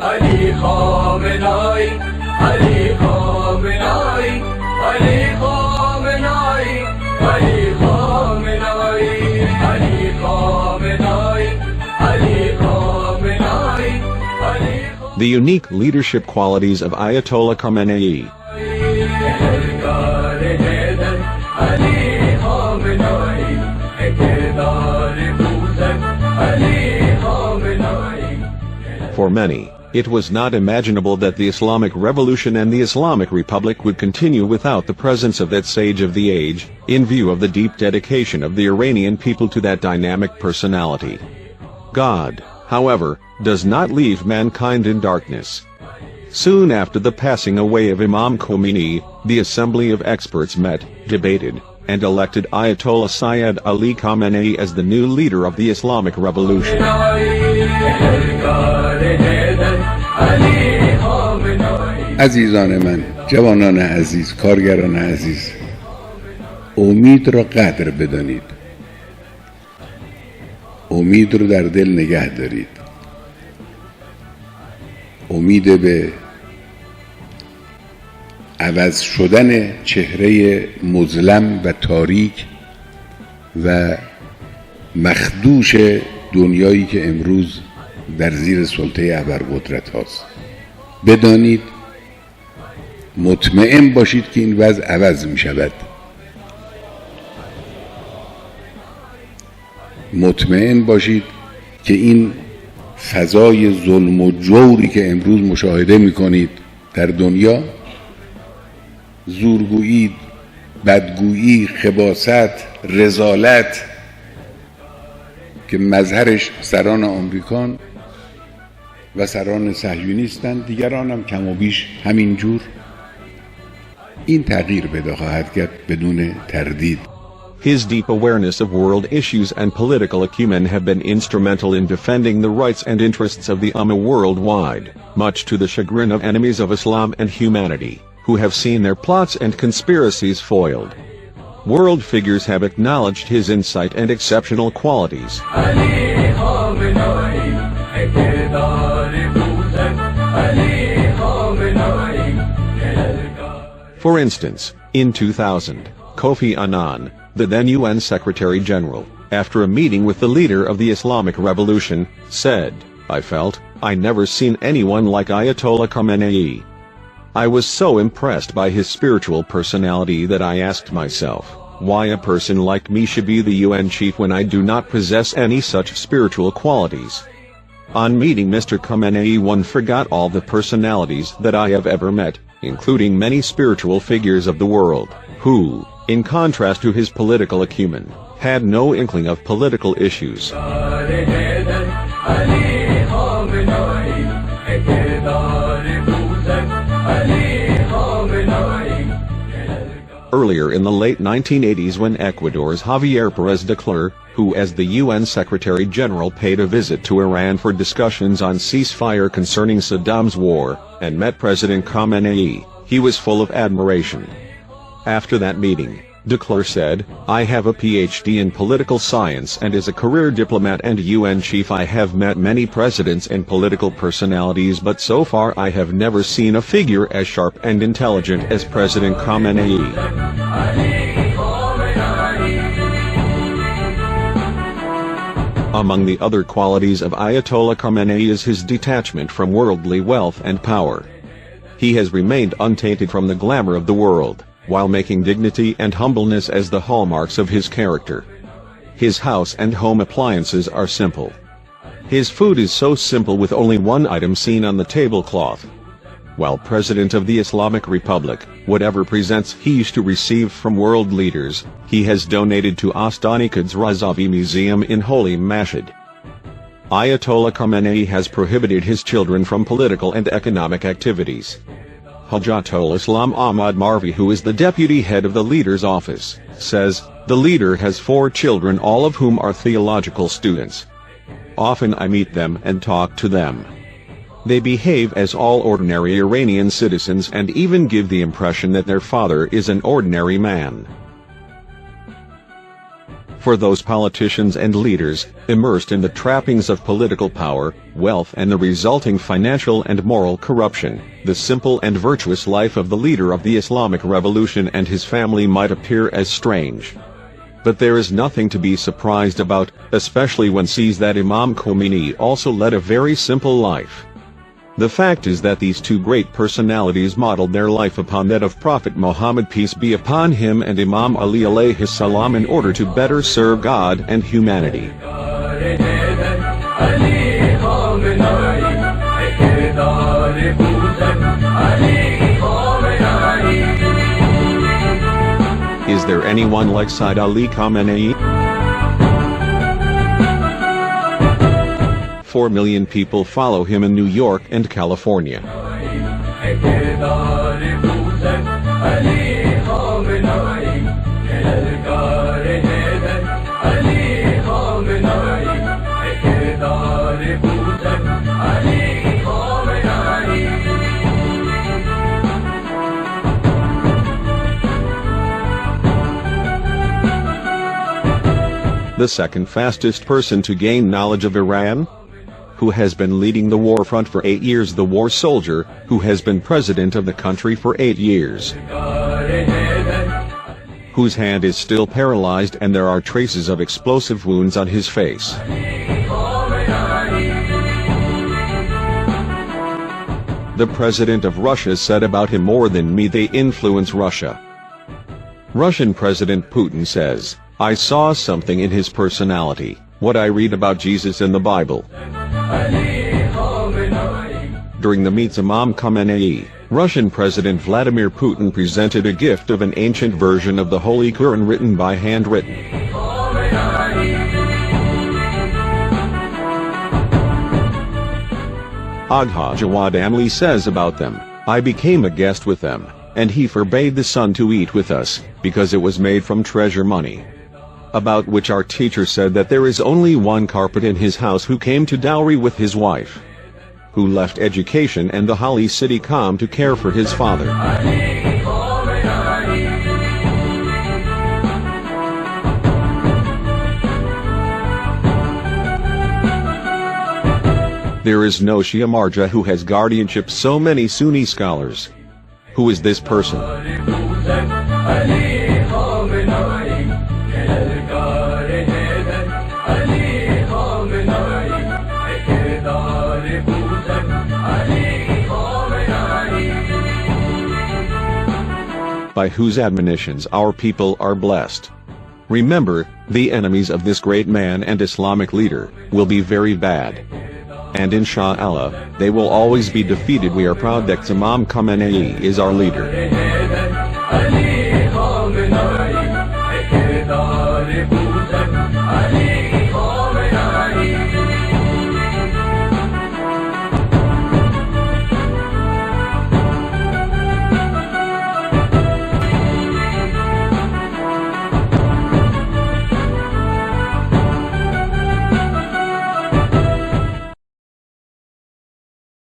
Ali Khamenaei, Ali Khamenaei, Ali Khamenaei, Ali Khamenaei, Ali Khamenaei, Ali Khamenaei, Ali Khamenaei. The unique leadership qualities of Ayatollah Khamenaei. For many, it was not imaginable that the Islamic Revolution and the Islamic Republic would continue without the presence of that sage of the age, in view of the deep dedication of the Iranian people to that dynamic personality. God, however, does not leave mankind in darkness. Soon after the passing away of Imam Khomeini, the assembly of experts met, debated, and elected Ayatollah Sayad Ali Khamnaei as the new leader of the Islamic Revolution. عزیزان من، جوانان عزیز، کارگران عزیز، امید را قدر بدانید، امید رو در دل نگه دارید، امید به عوض شدن چهره مظلم و تاریک و مخدوش دنیایی که امروز در زیر سلطه ابرقدرت هاست. بدانید، مطمئن باشید که این وضع عوض می شود. مطمئن باشید که این فضای ظلم و جوری که امروز مشاهده می کنید در دنیا، زورگویی، بدگویی، خباثت، رذالت که مظهرش سران آمریکان و سران صهیونیستند، دیگران هم کم و بیش همین جور، این تغییر پیدا خواهد کرد بدون تردید. His deep awareness of world issues and political acumen have been instrumental in defending the rights and interests of the ummah worldwide, much to the chagrin of enemies of Islam and humanity, who have seen their plots and conspiracies foiled. World figures have acknowledged his insight and exceptional qualities. For instance, in 2000, Kofi Annan, the then UN Secretary General, after a meeting with the leader of the Islamic Revolution, said, "I felt, I never seen anyone like Ayatollah Khamenaei. I was so impressed by his spiritual personality that I asked myself, why a person like me should be the UN chief when I do not possess any such spiritual qualities." On meeting Mr. Khamenaei, one forgot all the personalities that I have ever met, including many spiritual figures of the world, who, in contrast to his political acumen, had no inkling of political issues. Earlier in the late 1980s, when Ecuador's Javier Pérez de Cuéllar, who as the UN Secretary General paid a visit to Iran for discussions on ceasefire concerning Saddam's war, and met President Khamenei, he was full of admiration. After that meeting, de Cuéllar said, "I have a PhD in political science, and as a career diplomat and UN chief I have met many presidents and political personalities, but so far I have never seen a figure as sharp and intelligent as President Khamenei." Among the other qualities of Ayatollah Khamenei is his detachment from worldly wealth and power. He has remained untainted from the glamour of the world, while making dignity and humbleness as the hallmarks of his character. His house and home appliances are simple. His food is so simple, with only one item seen on the tablecloth. While President of the Islamic Republic, whatever presents he used to receive from world leaders, he has donated to Astanikhad's Razavi Museum in Holy Mashhad. Ayatollah Khamenei has prohibited his children from political and economic activities. Hujjatul Islam Ahmad Marvi, who is the deputy head of the leader's office, says, "The leader has 4 children, all of whom are theological students. Often I meet them and talk to them. They behave as all ordinary Iranian citizens and even give the impression that their father is an ordinary man." For those politicians and leaders, immersed in the trappings of political power, wealth and the resulting financial and moral corruption, the simple and virtuous life of the leader of the Islamic Revolution and his family might appear as strange. But there is nothing to be surprised about, especially when sees that Imam Khamenei also led a very simple life. The fact is that these two great personalities modeled their life upon that of Prophet Muhammad, peace be upon him, and Imam Ali alayhi salam, in order to better serve God and humanity. Is there anyone like Sayad Ali Khamenei? 4 million people follow him in New York and California. The second fastest person to gain knowledge of Iran? Who has been leading the war front for 8 years? The war soldier, who has been president of the country for 8 years. Whose hand is still paralyzed and there are traces of explosive wounds on his face. The president of Russia said about him, more than me they influence Russia. Russian President Putin says, I saw something in his personality, what I read about Jesus in the Bible. During the meets Imam Khamenei, Russian President Vladimir Putin presented a gift of an ancient version of the Holy Quran written by handwritten. Agha Jawad Amli says about them, I became a guest with them, and he forbade the son to eat with us, because it was made from treasure money. About which our teacher said that there is only one carpet in his house who came to dowry with his wife, who left education and the holy city Qom to care for his father. There is no Shia Marja who has guardianship so many Sunni scholars. Who is this person? By whose admonitions our people are blessed. Remember, the enemies of this great man and Islamic leader will be very bad. And inshallah, they will always be defeated. We are proud that Imam Khamenei is our leader.